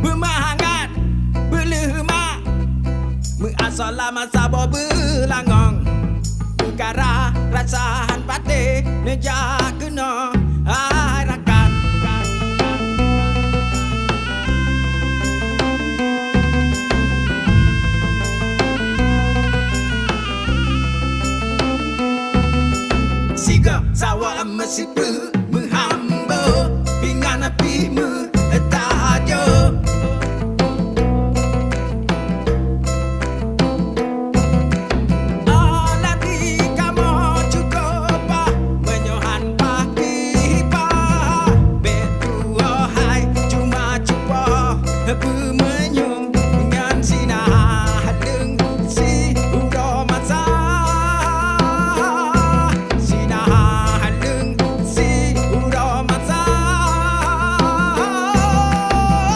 bermahangat berlehma asal lama sabo berlangong perkara rasahan pate nejak kena harakan siga sawa mesipu menghamba dengan api tajo Happy